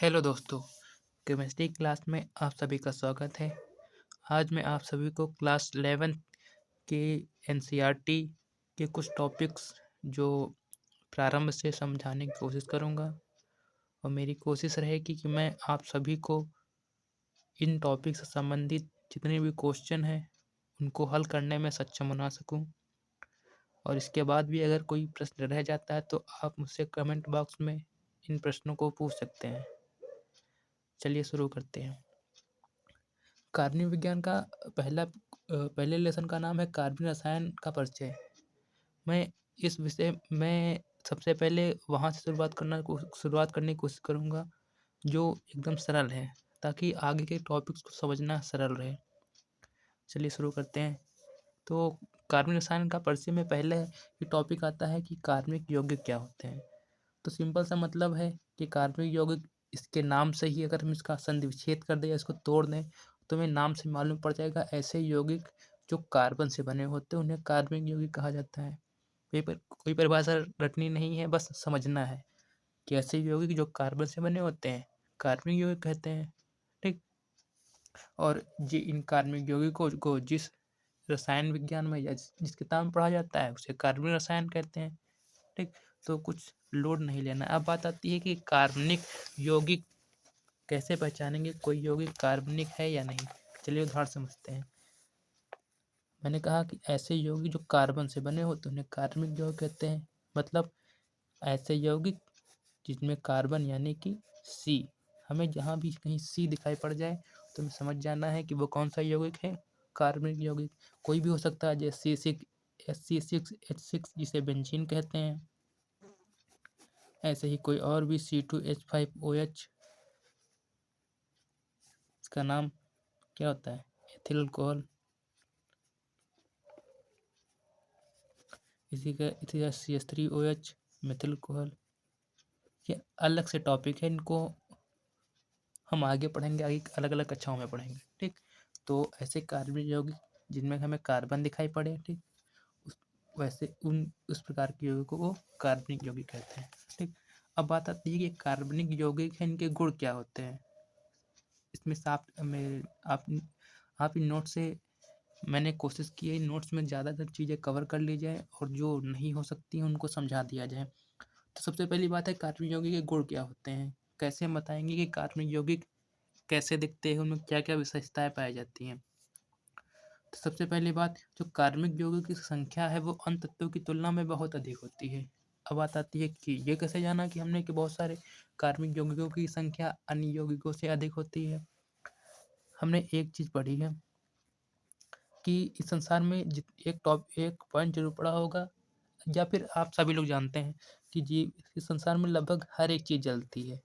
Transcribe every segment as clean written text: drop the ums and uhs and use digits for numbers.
Hello दोस्तों, chemistry class में आप सभी का स्वागत है। आज मैं आप सभी को क्लास 11 के एनसीईआरटी के कुछ टॉपिक्स जो प्रारंभ से समझाने की कोशिश करूँगा और मेरी कोशिश रहेगी कि मैं आप सभी को इन टॉपिक से संबंधित जितने भी क्वेश्चन हैं उनको हल करने में सक्षम बना सकूँ। और इसके बाद भी अगर कोई प्रश्न रह जाता है तो आप मुझसे कमेंट बॉक्स में इन प्रश्नों को पूछ सकते हैं। चलिए शुरू करते हैं। कार्बनिक विज्ञान का पहले लेसन का नाम है कार्बनिक रसायन का परिचय। मैं इस विषय में सबसे पहले वहाँ से शुरुआत करने की कोशिश करूँगा जो एकदम सरल है, ताकि आगे के टॉपिक्स को समझना सरल रहे। चलिए शुरू करते हैं। तो कार्बनिक रसायन का परिचय में पहले ये टॉपिक आता है कि कार्बनिक यौगिक क्या होते हैं। तो सिंपल सा मतलब है कि कार्बनिक यौगिक, इसके नाम से ही अगर हम इसका संधिविच्छेद कर दें या इसको तोड़ दें तो हमें नाम से मालूम पड़ जाएगा। ऐसे यौगिक जो कार्बन से बने होते हैं उन्हें कार्बनिक यौगिक कहा जाता है। कोई परिभाषा रटनी नहीं है, बस समझना है कि ऐसे यौगिक जो कार्बन से बने होते हैं कार्बनिक यौगिक कहते हैं। ठीक। और इन कार्बनिक यौगिकों को जिस रसायन विज्ञान में या जिस किताब में पढ़ा जाता है उसे कार्बनिक रसायन कहते हैं। ठीक। तो कुछ लोड नहीं लेना। अब बात आती है कि कार्बनिक यौगिक कैसे पहचानेंगे कोई यौगिक कार्बनिक है या नहीं। चलिए उदाहरण समझते हैं। मैंने कहा कि ऐसे यौगिक जो कार्बन से बने होते हैं उन्हें कार्बनिक यौगिक कहते हैं। मतलब ऐसे यौगिक जिसमें कार्बन यानी कि सी, हमें जहाँ भी कहीं सी दिखाई पड़ जाए तो हमें समझ जाना है कि वो कौन सा यौगिक है, कार्बनिक यौगिक। कोई भी हो सकता है, जैसे C6H6 जिसे बेंजीन कहते हैं। ऐसे ही कोई और भी C2H5OH, इसका नाम क्या होता है, एथिल अल्कोहल। इसी का CH3OH, मेथिल अल्कोहल। ये अलग से टॉपिक है, इनको हम आगे पढ़ेंगे, आगे अलग अलग कक्षाओं में पढ़ेंगे। ठीक। तो ऐसे कार्बनिक यौगिक जिनमें हमें कार्बन दिखाई पड़े, ठीक, वैसे उस प्रकार के यौगिकों को कार्बनिक यौगिक कहते हैं। ठीक। अब बात आती है कि कार्बनिक यौगिक है, इनके गुण क्या होते हैं। इसमें साफ में आप इन नोट से, मैंने कोशिश की है इन नोट्स में ज़्यादातर चीज़ें कवर कर ली जाए और जो नहीं हो सकती हैं उनको समझा दिया जाए। तो सबसे पहली बात है कार्बनिक यौगिक के गुण क्या होते हैं। कैसे हम बताएंगे कि कार्बनिक यौगिक कैसे दिखते हैं, उनमें क्या क्या विशेषताएं पाई जाती हैं। तो सबसे पहली बात, जो कार्बनिक यौगिक की संख्या है वो अन्य तत्वों की तुलना में बहुत अधिक होती है। अब बात आती है कि ये कैसे जाना कि हमने कि बहुत सारे कार्बनिक यौगिकों की संख्या अन्य यौगिकों से अधिक होती है। हमने एक चीज़ पढ़ी है कि इस संसार में एक पॉइंट जरूर पड़ा होगा, या फिर आप सभी लोग जानते हैं कि जी इस संसार में लगभग हर एक चीज़ जलती है।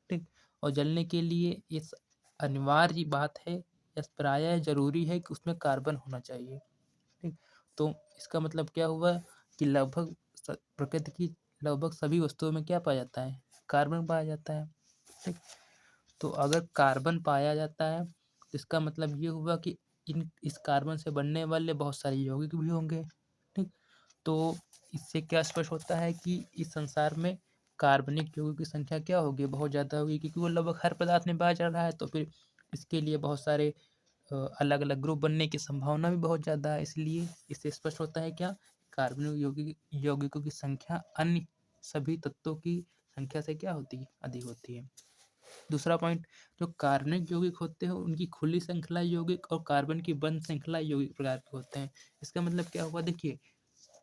ठीक। और जलने के लिए इस अनिवार्य बात है या प्रायः ज़रूरी है कि उसमें कार्बन होना चाहिए। ठीक। तो इसका मतलब क्या हुआ कि प्रकृति की लगभग सभी वस्तुओं में क्या पाया जाता है, कार्बन पाया जाता है। ठीक। तो अगर कार्बन पाया जाता है तो इसका मतलब ये हुआ कि इस कार्बन से बनने वाले बहुत सारे यौगिक भी होंगे। ठीक। तो इससे क्या स्पष्ट होता है कि इस संसार में कार्बनिक यौगिक की संख्या क्या होगी, बहुत ज़्यादा होगी, क्योंकि वो लगभग हर पदार्थ में पाया जा रहा है। तो फिर इसके लिए बहुत सारे अलग अलग ग्रुप बनने की संभावना भी बहुत ज़्यादा है। इसलिए इससे स्पष्ट होता है क्या, कार्बनिक यौगिकों की संख्या अन्य सभी तत्वों की संख्या से क्या होती है, अधिक होती है। दूसरा पॉइंट, जो कार्बनिक यौगिक होते हैं उनकी खुली श्रृंखला यौगिक और कार्बन की बंद श्रृंखला यौगिक प्रकार के होते हैं। इसका मतलब क्या हुआ, देखिए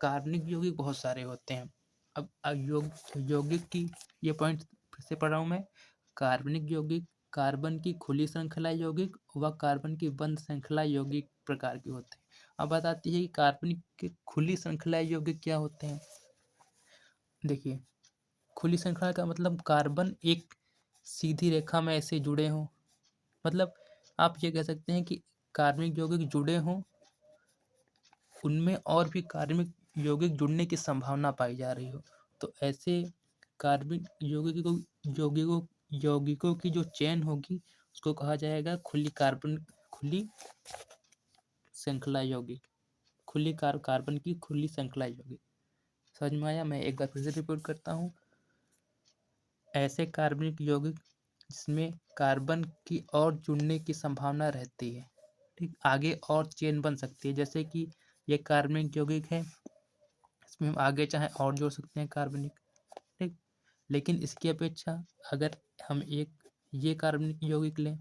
कार्बनिक यौगिक बहुत सारे होते हैं। अब यौगिक की ये पॉइंट फिर से पढ़ रहा हूँ मैं। कार्बनिक यौगिक कार्बन की खुली श्रृंखला यौगिक व कार्बन की बंद श्रृंखला यौगिक प्रकार के होते हैं। अब बात आती है कि कार्बनिक के खुली श्रृंखला यौगिक क्या होते हैं। देखिए, खुली श्रृंखला का मतलब कार्बन एक सीधी रेखा में ऐसे जुड़े हों। मतलब आप ये कह सकते हैं कि कार्बनिक यौगिक जुड़े हों, उनमें और भी कार्बनिक यौगिक जुड़ने की संभावना पाई जा रही हो। तो ऐसे कार्बनिक यौगिकों की जो चेन होगी उसको कहा जाएगा खुली श्रृंखला यौगिक। कार्बन की खुली श्रृंखला यौगिक। समझ में आया। मैं एक बार फिर से रिपोर्ट करता हूँ। ऐसे कार्बनिक यौगिक जिसमें कार्बन की और जुड़ने की संभावना रहती है। ठीक, आगे और चेन बन सकती है, जैसे कि ये कार्बनिक यौगिक है, इसमें हम आगे चाहे और जोड़ सकते हैं कार्बनिक। ठीक, लेकिन इसकी अपेक्षा अगर हम एक ये कार्बनिक यौगिक लें,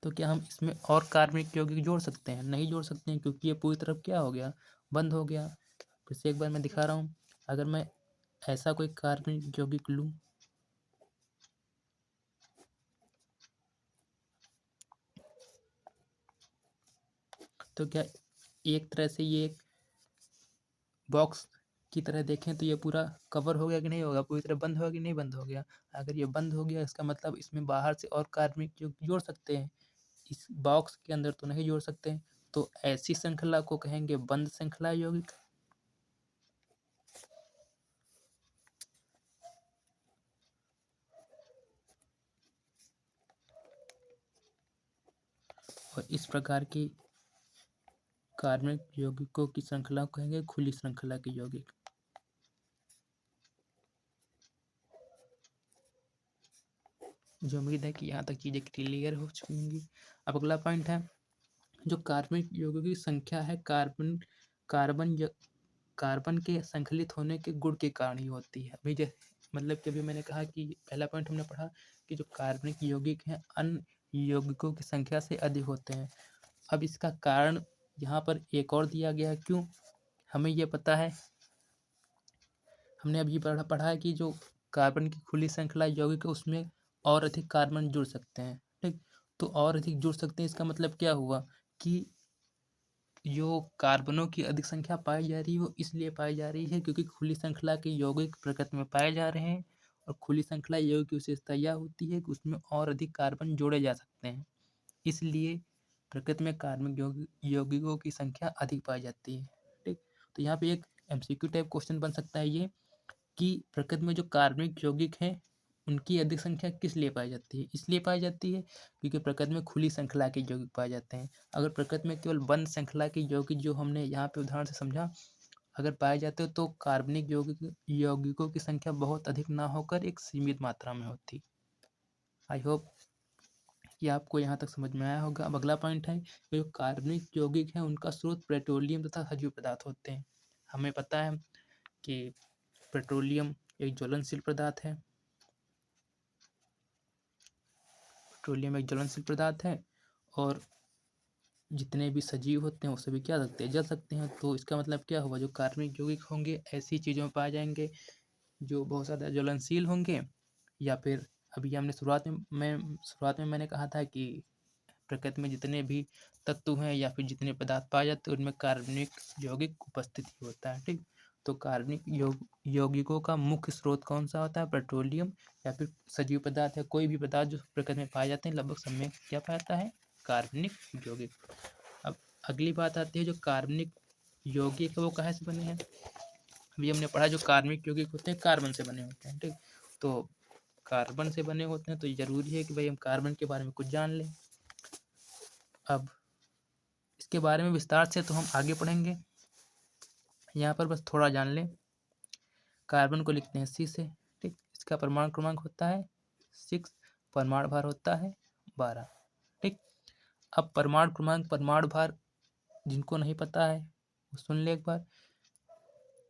तो क्या हम इसमें और कार्बनिक यौगिक जोड़ सकते हैं? नहीं जोड़ सकते हैं, क्योंकि ये पूरी तरफ क्या हो गया, बंद हो गया। फिर से एक बार मैं दिखा रहा हूँ, अगर मैं ऐसा कोई कार्बनिक यौगिक लूँ, तो क्या एक तरह से ये एक बॉक्स की तरह देखें तो ये पूरा कवर हो गया कि नहीं होगा, पूरी तरह बंद होगा कि नहीं बंद हो गया। अगर ये बंद हो गया, इसका मतलब इसमें बाहर से और कार्बनिक यौगिक जोड़ सकते हैं, इस बॉक्स के अंदर तो नहीं जोड़ सकते। तो ऐसी श्रृंखला को कहेंगे बंद श्रृंखला यौगिक। और इस प्रकार की कार्बनिक यौगिकों की श्रृंखला को कहेंगे खुली श्रृंखला के यौगिक। जो उम्मीद है कि यहाँ तक चीजें क्लियर हो चुकी होंगी। अब अगला पॉइंट है, जो कार्बनिक यौगिकों की संख्या है कार्बन कार्बन के संकलित होने के गुण के कारण ही होती है। अभी मतलब कि अभी मैंने कहा कि पहला पॉइंट हमने पढ़ा कि जो कार्बनिक यौगिक हैं अन्य यौगिकों की संख्या से अधिक होते हैं। अब इसका कारण यहाँ पर एक और दिया गया है। क्यों? हमें ये पता है, हमने अभी पढ़ा है कि जो कार्बन की खुली श्रृंखला यौगिक है उसमें और अधिक कार्बन जुड़ सकते हैं। ठीक, तो और अधिक जुड़ सकते हैं, इसका मतलब क्या हुआ कि जो कार्बनों की अधिक संख्या पाई जा रही है वो इसलिए पाई जा रही है क्योंकि खुली श्रृंखला के यौगिक प्रकृति में पाए जा रहे हैं। और खुली श्रृंखला यौगिक की विशेषता यह होती है कि उसमें और अधिक कार्बन जोड़े जा सकते हैं, इसलिए प्रकृति में कार्बनिक यौगिकों की संख्या अधिक पाई जाती है। ठीक, तो यहाँ पे एक एमसीक्यू टाइप क्वेश्चन बन सकता है ये, कि प्रकृति में जो कार्बनिक यौगिक हैं उनकी अधिक संख्या किस लिए पाई जाती है? इसलिए पाई जाती है क्योंकि प्रकृति में खुली श्रृंखला के यौगिक पाए जाते हैं। अगर प्रकृति में केवल बंद श्रृंखला के यौगिक, जो हमने यहाँ पे उदाहरण से समझा, अगर पाए जाते हो तो कार्बनिक यौगिकों की संख्या बहुत अधिक ना होकर एक सीमित मात्रा में होती। आई होप कि आपको यहाँ तक समझ में आया होगा। अब अगला पॉइंट है, जो कार्बनिक यौगिक हैं उनका स्रोत पेट्रोलियम तथा सजीव पदार्थ होते हैं। हमें पता है कि पेट्रोलियम एक ज्वलनशील पदार्थ है। पेट्रोलियम एक ज्वलनशील पदार्थ है और जितने भी सजीव होते हैं वो सभी क्या सकते हैं, जल सकते हैं। तो इसका मतलब क्या हुआ, जो कार्बनिक यौगिक होंगे ऐसी चीज़ों में पाए जाएंगे जो बहुत ज़्यादा ज्वलनशील होंगे, या फिर अभी हमने शुरुआत में मैंने कहा था कि प्रकृति में जितने भी तत्व हैं या फिर जितने पदार्थ पाए जाते हैं उनमें कार्बनिक यौगिक उपस्थित ही होता है। ठीक, तो कार्बनिक यौगिकों का मुख्य स्रोत कौन सा होता है? पेट्रोलियम, या फिर सजीव पदार्थ या कोई भी पदार्थ जो प्रकृति में पाए जाते हैं लगभग सब में क्या पाता है? कार्बनिक यौगिक। अब अगली बात आती है, जो कार्बनिक यौगिक है वो कहाँ से बने हैं? अभी हमने पढ़ा जो कार्बनिक यौगिक होते हैं कार्बन से बने होते हैं। ठीक, तो कार्बन से बने होते हैं तो जरूरी है कि भाई हम कार्बन के बारे में कुछ जान लें। अब इसके बारे में विस्तार से तो हम आगे पढ़ेंगे, यहाँ पर बस थोड़ा जान लें। कार्बन को लिखते हैं C से। ठीक, इसका परमाणु क्रमांक होता है 6, परमाणु भार होता है 12। ठीक, अब परमाणु क्रमांक परमाणु भार जिनको नहीं पता है वो सुन ले एक बार।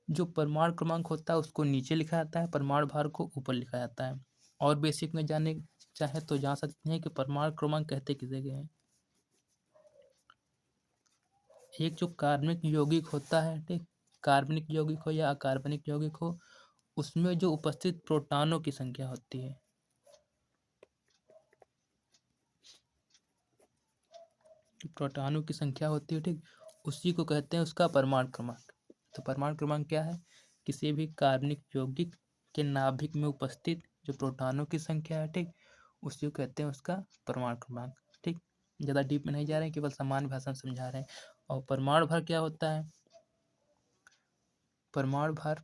जो परमाणु क्रमांक होता है उसको नीचे लिखा जाता है, परमाणु भार को ऊपर लिखा जाता है। और बेसिक में जाने चाहे तो जान सकते हैं कि परमाणु क्रमांक कहते किसे गए हैं। एक जो कार्बनिक यौगिक होता है, ठीक, कार्बनिक यौगिक हो या अकार्बनिक यौगिक हो, उसमें जो उपस्थित प्रोटॉनों की संख्या होती है, प्रोटॉनों की संख्या होती है, ठीक, उसी को कहते हैं उसका परमाणु क्रमांक। तो परमाणु क्रमांक क्या है? किसी भी कार्बनिक यौगिक के नाभिक में उपस्थित जो प्रोटॉनों की संख्या है, ठीक, उसी को कहते हैं उसका परमाणु क्रमांक। ठीक, ज़्यादा डीप में नहीं जा रहे हैं, केवल सामान्य भाषा में समझा रहे हैं। और परमाणु भार क्या होता है? परमाणु भार